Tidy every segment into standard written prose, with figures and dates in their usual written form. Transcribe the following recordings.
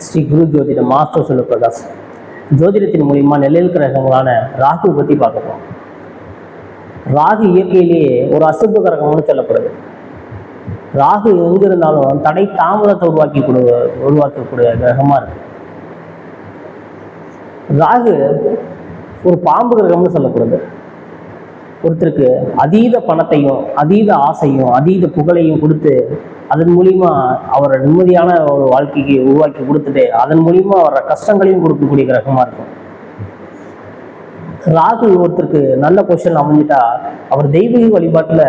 ஸ்ரீ குரு ஜோதிட மாஸ்டர் சுலபிரகாஷ். ஜோதிடத்தின் மூலிமா நிழல் கிரகங்களான ராகு பற்றி பார்க்கலாம். ராகு இயற்கையிலேயே ஒரு அசுப கிரகம்னு சொல்லப்படுது. ராகு எங்க இருந்தாலும் தடை தாமதத்தை உருவாக்கக்கூடிய கிரகமா இருக்கு. ராகு ஒரு பாம்பு கிரகம்னு சொல்லப்படுது. ஒருத்தருக்கு அதீத பணத்தையும் அதீத ஆசையும் அதீத புகழையும் கொடுத்து அதன் மூலியமா அவரை நிம்மதியான ஒரு வாழ்க்கைக்கு உருவாக்கி கொடுத்துட்டு அதன் மூலியமா அவரோட கஷ்டங்களையும் கொடுக்கக்கூடிய கிரகமா இருக்கும். ராகு ஒருத்தருக்கு நல்ல பொசிஷன் அமைஞ்சிட்டா அவர் தெய்வீக வழிபாட்டுல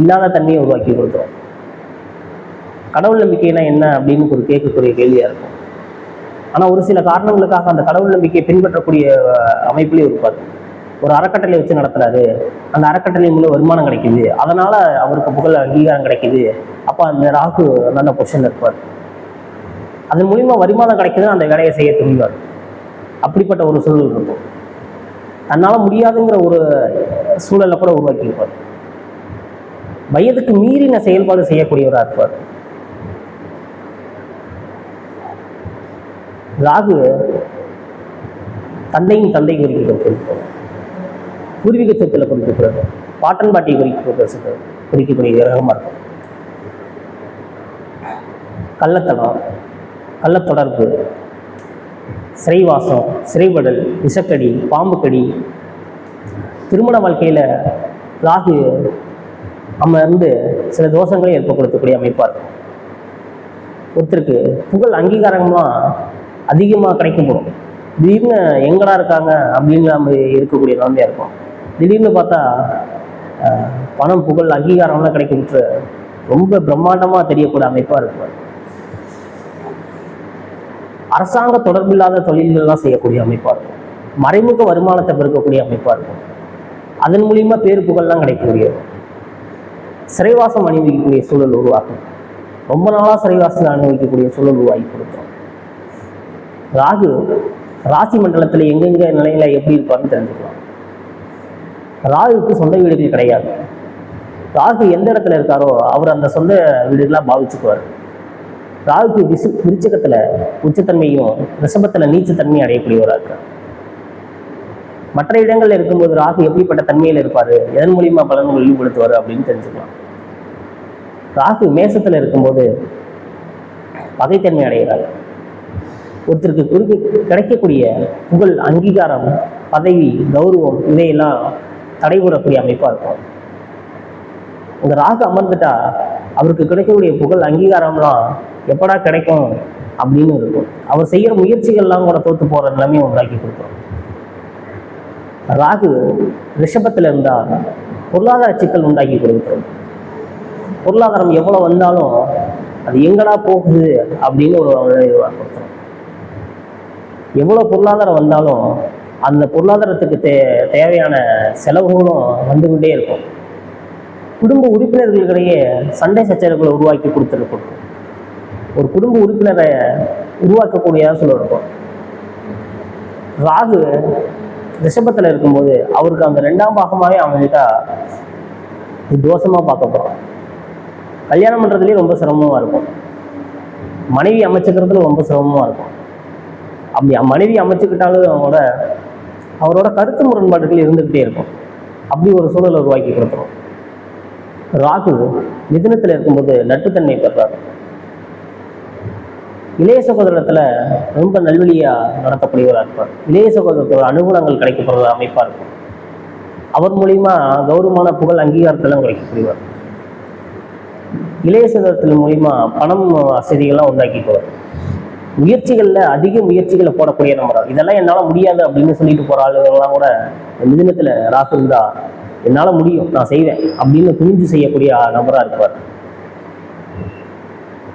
இல்லாத தன்மையை உருவாக்கி கொடுத்துரும். கடவுள் நம்பிக்கைனா என்ன அப்படின்னு ஒரு கேட்கக்கூடிய கேள்வியா இருக்கும். ஆனா ஒரு சில காரணங்களுக்காக அந்த கடவுள் நம்பிக்கையை பின்பற்றக்கூடிய அமைப்புலேயும் இருப்பாரு. ஒரு அறக்கட்டளை வச்சு நடத்துறாரு, அந்த அறக்கட்டளை மூலம் வருமானம் கிடைக்குது, அதனால அவருக்கு புகழ் அங்கீகாரம் கிடைக்குது. அப்போ அந்த ராகு நல்ல பொசிஷன் இருப்பார். அதன் மூலியமா வருமானம் கிடைக்குதுன்னு அந்த வேலையை செய்ய துணிவார். அப்படிப்பட்ட ஒரு சூழல் இருக்கும். தன்னால முடியாதுங்கிற ஒரு சூழலை கூட உருவாக்கி இருப்பார். வயதுக்கு மீறின செயல்பாடு செய்யக்கூடியவராக இருப்பார். ராகு தந்தையும் தந்தை குறிக்கப்படுகிறது, பூர்வீக சொத்துல குறிக்கப்படுறது, பாட்டன் பாட்டியை குறிக்கக்கூடிய கிரகமா இருக்கும். கள்ளத்தனம், கள்ளத்தொடர்பு, சிறைவாசம், சிறைபடல், விஷக்கடி, பாம்புக்கடி, திருமண வாழ்க்கையில ராகு இருந்து சில தோஷங்களை ஏற்படுத்தக்கூடிய அமைப்பா இருக்கும். ஒருத்தருக்கு புகழ் அங்கீகாரம்லாம் அதிகமாக கிடைக்கப்படும். திடீர்னு எங்கடா இருக்காங்க அப்படின்னு நம்ம இருக்கக்கூடிய நிலைமையா இருக்கும். திடீர்னு பார்த்தா பணம் புகழ் அங்கீகாரம்லாம் கிடைக்கப்பட்டு ரொம்ப பிரம்மாண்டமா தெரியக்கூடிய அமைப்பா இருக்கும். அரசாங்க தொடர்பு இல்லாத தொழில்கள்லாம் செய்யக்கூடிய அமைப்பா இருக்கும். மறைமுக வருமானத்தை பெருக்கக்கூடிய அமைப்பா இருக்கும். அதன் மூலியமா பேரு புகழ்லாம் கிடைக்கக்கூடிய சிறைவாசம் அனுபவிக்கக்கூடிய சூழல் உருவாக்கும். ரொம்ப நாளா சிறைவாசம் அனுபவிக்கக்கூடிய சூழல் உருவாக்கி கொடுக்கும். ராகு ராசி மண்டலத்துல எங்கெங்க நிலையில எப்படி இருப்பாருன்னு தெரிஞ்சுக்கலாம். ராகுக்கு சொந்த வீடுகள் கிடையாது. ராகு எந்த இடத்துல இருக்காரோ அவர் அந்த சொந்த வீடுகளா பாவிச்சுக்குவார். ராகுக்கு விருச்சகத்துல உச்சத்தன்மையும் ரிஷபத்துல நீச்சத்தன்மையும் அடையக்கூடியவராக இருக்கார். மற்ற இடங்கள்ல இருக்கும்போது ராகு எப்படிப்பட்ட தன்மையில இருப்பாரு, எதன் மூலியமா பலன்கள் வெளிப்படுத்துவாரு அப்படின்னு தெரிஞ்சுக்கலாம். ராகு மேசத்துல இருக்கும்போது பகைத்தன்மை அடைகிறாரு. ஒருத்தருக்கு கிடைக்கக்கூடிய புகழ் அங்கீகாரம் பதவி கௌரவம் இதையெல்லாம் தடைபடக்கூடிய அமைப்பா இருக்கும். இந்த ராகு அமர்ந்துட்டா அவருக்கு கிடைக்கக்கூடிய புகழ் அங்கீகாரம்லாம் எப்படா கிடைக்கும் அப்படின்னு இருக்கும். அவர் செய்யற முயற்சிகள்லாம் கூட தோத்து போற நிலைமையை உண்டாக்கி கொடுக்கும். ராகு ரிஷபத்துல இருந்தா பொருளாதார சிக்கல் உண்டாக்கி கொடுக்கும். பொருளாதாரம் எவ்வளவு வந்தாலும் அது எங்கடா போகுது அப்படின்னு ஒரு கொடுத்துரும். எவ்வளவு பொருளாதாரம் வந்தாலும் அந்த பொருளாதாரத்துக்கு தேவையான செலவுகளும் வந்துகிட்டே இருக்கும். குடும்ப உறுப்பினர்களுக்கிடையே சண்டை சச்சரவுகளை உருவாக்கி கொடுத்துருக்கும். ஒரு குடும்ப உறுப்பினரை உருவாக்கக்கூடியதா சொல்லிருக்கும். ராகு ரிஷபத்துல இருக்கும்போது அவருக்கு அந்த 2ஆம் பாகமாவே அமைஞ்சிட்டா தோஷமா பார்க்கப்படுறோம். கல்யாணம் பண்றதுலயே ரொம்ப சிரமமா இருக்கும். மனைவி அமைச்சுக்கிறதுல ரொம்ப சிரமமா இருக்கும். அப்படி மனைவி அமைச்சுக்கிட்டாலும் அவரோட கருத்து முரண்பாடுகள் இருந்துகிட்டே இருக்கும். அப்படி ஒரு சூழலை உருவாக்கி கொடுத்துரும். ராகு மிதுனத்துல இருக்கும்போது நட்டுத்தன்மை பெறாரு. இளைய சகோதரத்துல ரொம்ப நல்வழியா நடத்தக்கூடியவராக இருப்பார். இளைய சகோதரத்தோட அனுகூலங்கள் கிடைக்கப்படுற அமைப்பா இருக்கும். அவர் மூலியமா கௌரவமான புகழ் அங்கீகாரத்தெல்லாம் கிடைக்கக்கூடியவர். இளைய சகோதரத்தின் மூலியமா பணம் வசதிகள்லாம் உண்டாக்கிக்குவார். முயற்சிகள்ல அதிக முயற்சிகளை போடக்கூடிய நம்பர். இதெல்லாம் என்னால முடியாது அப்படின்னு சொல்லிட்டு போற ஆளுகள்லாம் கூட மிதுனத்துல ராகு இருந்தா என்னால முடியும், நான் செய்வேன் அப்படின்னு துணிஞ்சு செய்யக்கூடிய நபரா இருப்பார்.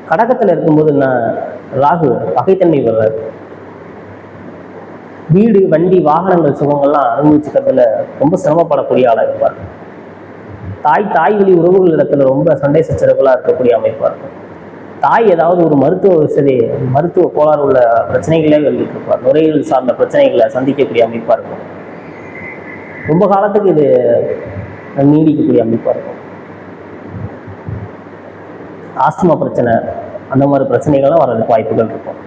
கடகத்துல இருக்கும்போது ராகு பகைத்தன்மை வர்றாரு. வீடு வண்டி வாகனங்கள் சுகங்கள்லாம் அனுபவிச்சுக்கிறதுல ரொம்ப சிரமப்படக்கூடிய ஆளா இருப்பார். தாய் வழி உறவுகள் இடத்துல ரொம்ப சண்டை சச்சரவுகளா இருக்கக்கூடிய அமைப்பா இருக்கும். தாய் ஏதாவது ஒரு மருத்துவ கோளாறு உள்ள பிரச்சனைகளே வெளியிட்டு இருப்பார். நுரையீரல் சார்ந்த பிரச்சனைகளை சந்திக்கக்கூடிய அமைப்பா இருக்கும். ரொம்ப காலத்துக்கு இது நீடிக்கக்கூடிய அமைப்பா இருக்கும். ஆஸ்துமா பிரச்சனை, அந்த மாதிரி பிரச்சனைகள்லாம் வர்றதுக்கு வாய்ப்புகள் இருக்கும்.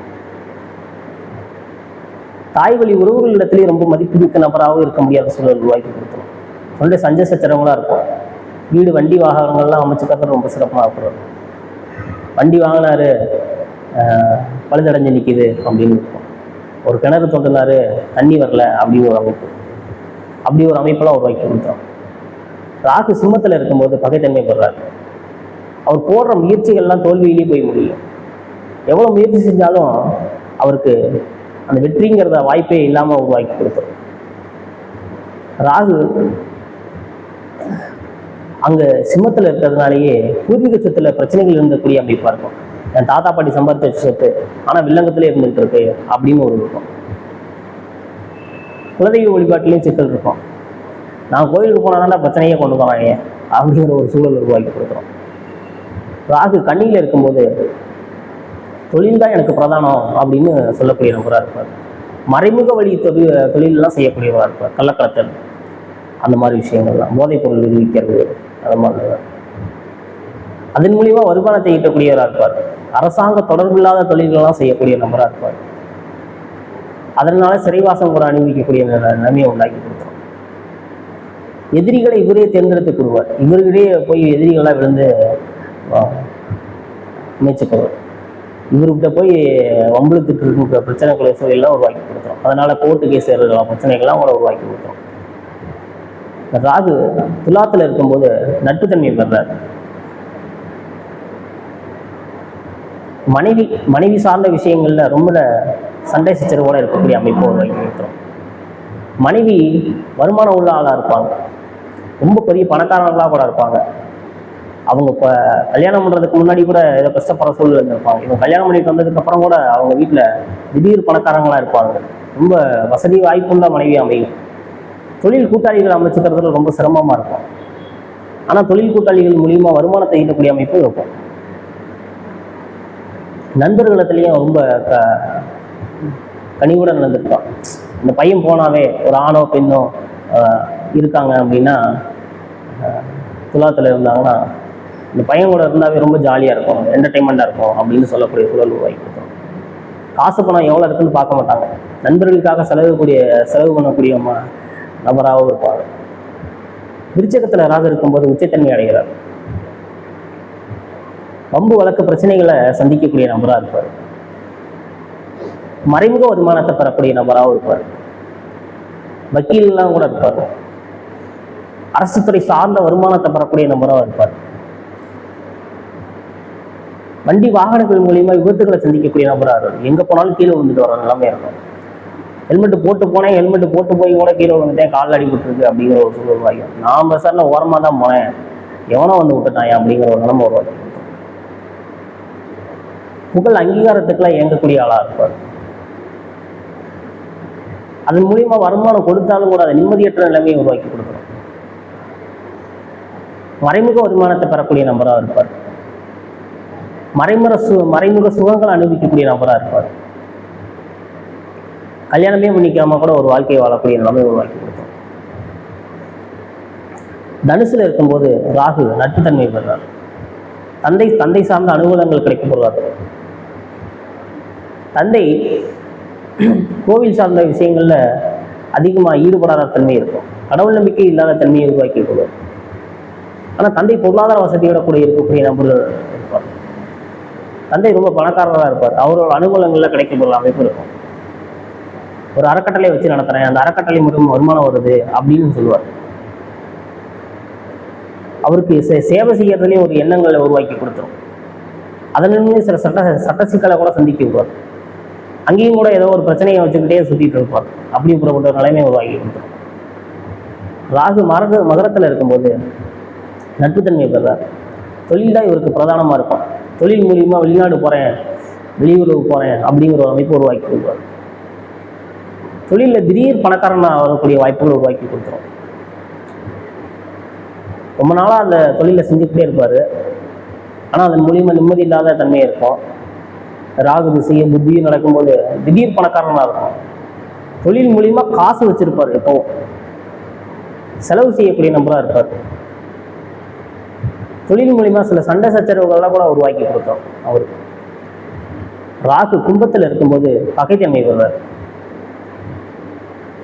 தாய் வழி உறவுகளிடத்துலேயும் ரொம்ப மதிப்புமிக்க நபராகவும் இருக்க முடியாத சூழல் உருவாக்கி கொடுத்துரும். சொல்லிட்டு சஞ்ச சச்சரவங்களாக இருக்கும். வீடு வண்டி வாகனங்கள்லாம் அமைச்சுக்கிறது ரொம்ப சிறப்பாக இருக்கிறது. வண்டி வாங்கினாரு, பழுதடைஞ்சு நிற்கிது அப்படின்னு இருக்கும். ஒரு கிணறு தோண்டினாரு, தண்ணி வரல அப்படின்னு ஒரு அமைப்பு. அப்படி ஒரு அமைப்பெல்லாம் உருவாக்கி கொடுத்தோம். ராகு சிம்மத்தில் இருக்கும்போது பகைத்தன்மை பெறாரு. அவர் போடுற முயற்சிகள்லாம் தோல்வியிலேயே போய் முடியும். எவ்வளோ முயற்சி செஞ்சாலும் அவருக்கு அந்த வெற்றிங்கிறத வாய்ப்பே இல்லாமல் உருவாக்கி கொடுத்தோம். ராகு அங்கே சிம்மத்தில் இருக்கிறதுனாலேயே பூர்வீக சொத்துல பிரச்சனைகள் இருந்தக்கூடிய அமைப்பாக இருக்கும். என் தாத்தா பாட்டி சம்பாதிச்ச சொத்து ஆனால் வில்லங்கத்திலே இருந்துகிட்டு இருக்கு அப்படின்னு ஒரு இருக்கும். குலதெய்வ வழிபாட்டிலையும் சிக்கல் இருக்கும். நான் கோயிலுக்கு போனாதான் பிரச்சனையே கொண்டு போவாங்க அப்படிங்கிற ஒரு சூழல் உருவாக்கி கொடுக்குறோம். ராகு கண்ணியில் இருக்கும்போது தொழில் தான் எனக்கு பிரதானம் அப்படின்னு சொல்லக்கூடிய நபராக இருப்பார். மறைமுக வழி தொழிலெலாம் செய்யக்கூடியவராக இருப்பார். கள்ளக்கடத்தல் அந்த மாதிரி விஷயங்கள்லாம், போதைப் பொருள் விடுவிக்கிறது, அது மாதிரி அதன் மூலியமா வருமானத்தை ஈட்டக்கூடியவராக இருப்பார். அரசாங்க தொடர்பில்லாத தொழில்கள்லாம் செய்யக்கூடிய நபராக இருப்பார். அதனால சிறைவாசம் கூட அனுபவிக்கக்கூடிய நிலைமையை உண்டாக்கி கொடுத்துரும். எதிரிகளை இவரே தேர்ந்தெடுத்து கொடுவார். இவர்கிட்டே போய் எதிரிகளாக விழுந்து அமைச்சுக்குவார். இவர்கிட்ட போய் வம்பளுத்துட்டு இருக்கிற பிரச்சனைகளை எல்லாம் உருவாக்கி கொடுத்துரும். அதனால கோர்ட்டு கேஸ் பிரச்சனைகள்லாம் கூட உருவாக்கி கொடுத்துரும். ராகு துலாத்துல இருக்கும்போது நட்புத்தன்மை பெறார். மனைவி சார்ந்த விஷயங்கள்ல ரொம்ப சண்டை சச்சரவோட இருக்கக்கூடிய அமைப்பு உருவாக்கி கொடுத்துரும். மனைவி வருமானம் உள்ள ஆளா இருப்பாங்க, ரொம்ப பெரிய பணக்காரங்களா கூட இருப்பாங்க. அவங்க இப்போ கல்யாணம் பண்ணுறதுக்கு முன்னாடி கூட ஏதோ கஷ்டப்படுற சூழ்நிலை இருந்திருப்பாங்க. இவங்க கல்யாணம் பண்ணிட்டு வந்ததுக்கு அப்புறம் கூட அவங்க வீட்டில் திடீர் பணக்காரங்களாக இருப்பாங்க. ரொம்ப வசதி வாய்ப்புள்ள மனைவி அமையும். தொழில் கூட்டாளிகள் அமைச்சுக்கிறதுல ரொம்ப சிரமமாக இருக்கும். ஆனால் தொழில் கூட்டாளிகள் மூலியமா வருமானத்தை ஈட்டக்கூடிய அமைப்பும் இருக்கும். நண்பர்களிடத்துலையும் ரொம்ப கனிவுடன் நடந்திருப்பான். இந்த பையன் போனாவே ஒரு ஆணோ பெண்ணோ இருக்காங்க அப்படின்னா, துலாத்தில் இருந்தாங்கன்னா இந்த பையன் கூட இருந்தாவே ரொம்ப ஜாலியாக இருக்கும், என்டர்டைன்மெண்ட்டாக இருக்கும் அப்படின்னு சொல்லக்கூடிய சூழல் உருவாக்கி கொடுத்தோம். காசு பணம் எவ்வளோ இருக்குன்னு பார்க்க மாட்டாங்க. நண்பர்களுக்காக செலவு பண்ணக்கூடிய நபராகவும் இருப்பாங்க. விருச்சகத்தில் ராகு இருக்கும்போது உச்சத்தன்மை அடைகிறார். வம்பு வழக்கு பிரச்சனைகளை சந்திக்கக்கூடிய நபராக இருப்பார். மறைமுக வருமானத்தை பெறக்கூடிய நபராகவும் இருப்பார். வக்கீல்லாம் கூட இருப்பார். அரசு துறை சார்ந்த வருமானத்தை பெறக்கூடிய நபராக இருப்பார். வண்டி வாகனங்கள் மூலியமா விபத்துகளை சந்திக்கக்கூடிய நபராக இருக்கும். எங்க போனாலும் கீழே விழுந்துட்டு வர நிலைமை இருக்கும். ஹெல்மெட் போட்டு போனேன், ஹெல்மெட் போட்டு போய் கூட கீழே விழுந்துட்டேன், காலில் அடிபட்டுருக்கு அப்படிங்கிற ஒரு சூழல் உருவாகும். நான் பஸ்ஸில் ஓரமாக தான் போனேன், எவனோ வந்து விட்டுட்டான் அப்படிங்கிற ஒரு நிலைமை உருவாக்கி. புகழ் அங்கீகாரத்துக்கெல்லாம் இயங்கக்கூடிய ஆளா இருப்பார். அதன் மூலியமா வருமானம் கொடுத்தாலும் கூட அதை நிம்மதியற்ற நிலைமையை உருவாக்கி கொடுக்குறோம். மறைமுக வருமானத்தை பெறக்கூடிய நபராக இருப்பார். மறைமுக சுகங்களை அனுபவிக்கக்கூடிய நபராக இருப்பார். கல்யாணமே பண்ணிக்காம கூட ஒரு வாழ்க்கையை வாழக்கூடிய நிலைமை உருவாக்கி கொடுத்தோம். தனுசுல இருக்கும்போது ராகு நட்புத்தன்மை பெறார். தந்தை சார்ந்த அனுகூலங்கள் கிடைக்கப்படுவார். தந்தை கோவில் சார்ந்த விஷயங்கள்ல அதிகமாக ஈடுபடாத தன்மை இருக்கும். கடவுள் நம்பிக்கை இல்லாத தன்மையை உருவாக்கி கொள்வார். ஆனால் தந்தை பொருளாதார வசதியோட கூட இருக்கக்கூடிய நபர்கள் இருப்பார். தந்தை ரொம்ப பணக்காரராக இருப்பார். அவரோட அனுகூலங்களில் கிடைக்கப்படும் அமைப்பு இருக்கும். ஒரு அறக்கட்டளை வச்சு நடத்துறேன், அந்த அறக்கட்டளை மூலம் வருமானம் வருது அப்படின்னு சொல்லுவார். அவருக்கு சேவை செய்யறதுலேயே ஒரு எண்ணங்களை உருவாக்கி கொடுத்துரும். அதனிலுமே சில சட்ட சிக்கலை கூட சந்திக்க விடுவார். அங்கேயும் கூட ஏதோ ஒரு பிரச்சனையை வச்சுக்கிட்டே சுற்றிட்டு இருப்பார். அப்படி புறப்பட்ட ஒரு நிலைமையை உருவாக்கி கொடுத்துரும். ராகு மகரத்தில் இருக்கும்போது நட்புத்தன்மை பெறார். தொழில் தான் இவருக்கு பிரதானமாக இருக்கும். தொழில் மூலியமாக வெளிநாடு போகிறேன், வெளியூருக்கு போகிறேன் அப்படிங்கிற ஒரு அமைப்பு உருவாக்கி கொடுப்பார். தொழிலில் திடீர் பணக்காரனாக வரக்கூடிய வாய்ப்புகள் உருவாக்கி கொடுத்துரும். ரொம்ப நாளாக அந்த தொழிலை செஞ்சுக்கிட்டே இருப்பார். ஆனால் அதன் மூலியமாக நிம்மதி இல்லாத தன்மை இருக்கும். ராகு திசையை புத்தியும் நடக்கும்போது திடீர் பணக்காரனாக இருக்கும். தொழில் மூலியமாக காசு வச்சிருப்பார். எப்பவும் செலவு செய்யக்கூடிய நபராக இருப்பார். தொழில் மூலியமாக சில சண்டை சச்சரவுகள்லாம் கூட உருவாக்கி கொடுத்தோம் அவருக்கு. ராகு கும்பத்தில் இருக்கும்போது பகைத்தன்மை வருவார்.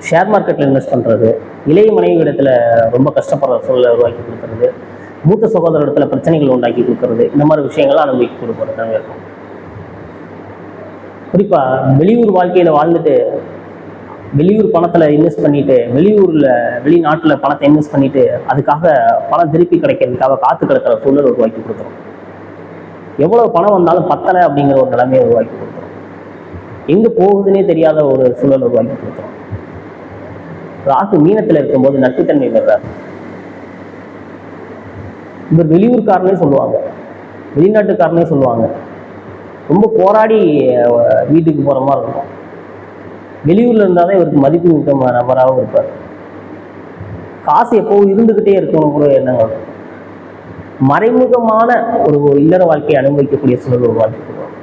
ஷேர் மார்க்கெட்டில் இன்வெஸ்ட் பண்ணுறது, இளைய மனைவி இடத்துல ரொம்ப கஷ்டப்படுற சூழலை உருவாக்கி கொடுக்கறது, மூத்த சகோதர இடத்துல பிரச்சனைகள் உண்டாக்கி கொடுக்கறது, இந்த மாதிரி விஷயங்கள்லாம் அனுபவிக்க கொடுக்கறதாங்க இருக்கும். குறிப்பாக வெளியூர் வாழ்க்கையில் வாழ்ந்துட்டு வெளியூர் பணத்தில் இன்வெஸ்ட் பண்ணிட்டு வெளிநாட்டில் பணத்தை இன்வெஸ்ட் பண்ணிட்டு அதுக்காக பணம் திருப்பி கிடைக்கிறதுக்காக காத்து கிடக்கிற சூழல் உருவாக்கி கொடுத்துரும். எவ்வளவு பணம் வந்தாலும் பத்தலை அப்படிங்கிற ஒரு நிலைமையை உருவாக்கி கொடுத்துரும். எங்கே போகுதுன்னே தெரியாத ஒரு சூழல் உருவாக்கி கொடுத்துரும். ராகு மீனத்தில் இருக்கும்போது நட்புத்தன்மை வர்றார். இவர் வெளியூர்காரனே சொல்லுவாங்க, வெளிநாட்டுக்காரனே சொல்லுவாங்க. ரொம்ப போராடி வீட்டுக்கு போகிற மாதிரி இருக்கும். வெளியூர்ல இருந்தாதான் இவருக்கு மதிப்பு மிக்க நபராகவும் இருப்பார். காசு எப்போவும் இருந்துகிட்டே இருக்கணும் கூட எண்ணங்கள். மறைமுகமான ஒரு இல்லற வாழ்க்கையை அனுபவிக்கக்கூடிய சூழல் உருவாக்கி கொடுக்கும்.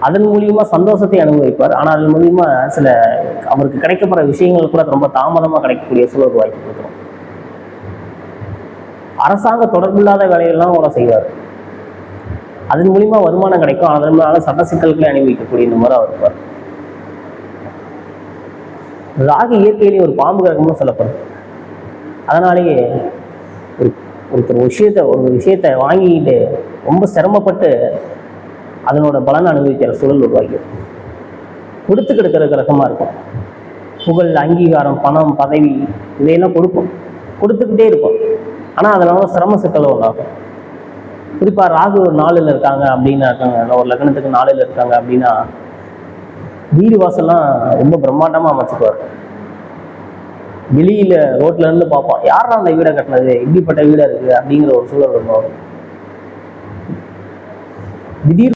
அதன் மூலியமா சந்தோஷத்தை அனுபவிப்பார். ஆனால் அதன் மூலியமா சில அவருக்கு கிடைக்கப்படுற விஷயங்கள் கூட ரொம்ப தாமதமா கிடைக்கக்கூடிய சூழல் உருவாக்கி கொடுக்கும். அரசாங்க தொடர்பில்லாத வேலைகள்லாம் கூட செய்வார். அதன் மூலியமா வருமானம் கிடைக்கும். அதனால சட்ட சிக்கல்களை அனுபவிக்கக்கூடிய நபராக இருப்பார். ராகு இயற்கையிலேயே ஒரு பாம்பு கிரகம்னு சொல்லப்படுது. அதனாலேயே ஒரு விஷயத்தை வாங்கிக்கிட்டு ரொம்ப சிரமப்பட்டு அதனோட பலனை அனுபவிக்கிற சூழல் உருவாக்கிடும். கொடுத்து கிடக்கிற கிரகமாக இருக்கும். புகழ், அங்கீகாரம், பணம், பதவி இதையெல்லாம் கொடுத்துக்கிட்டே இருக்கும். ஆனால் அதனால சிரம சிக்கலும் உண்டாகும். குறிப்பாக ராகு ஒரு 4ல் இருக்காங்க அப்படின்னா ஒரு லக்னத்துக்கு 4ல் இருக்காங்க அப்படின்னா வீடு வாசல்லாம் ரொம்ப பிரம்மாண்டமாக அமைச்சுக்குவார். வெளியில ரோட்ல இருந்து பார்ப்போம், யாரா அந்த வீடை கட்டினது, இப்படிப்பட்ட வீடா இருக்கு அப்படிங்கிற ஒரு சூழல் இருக்கும். திடீர்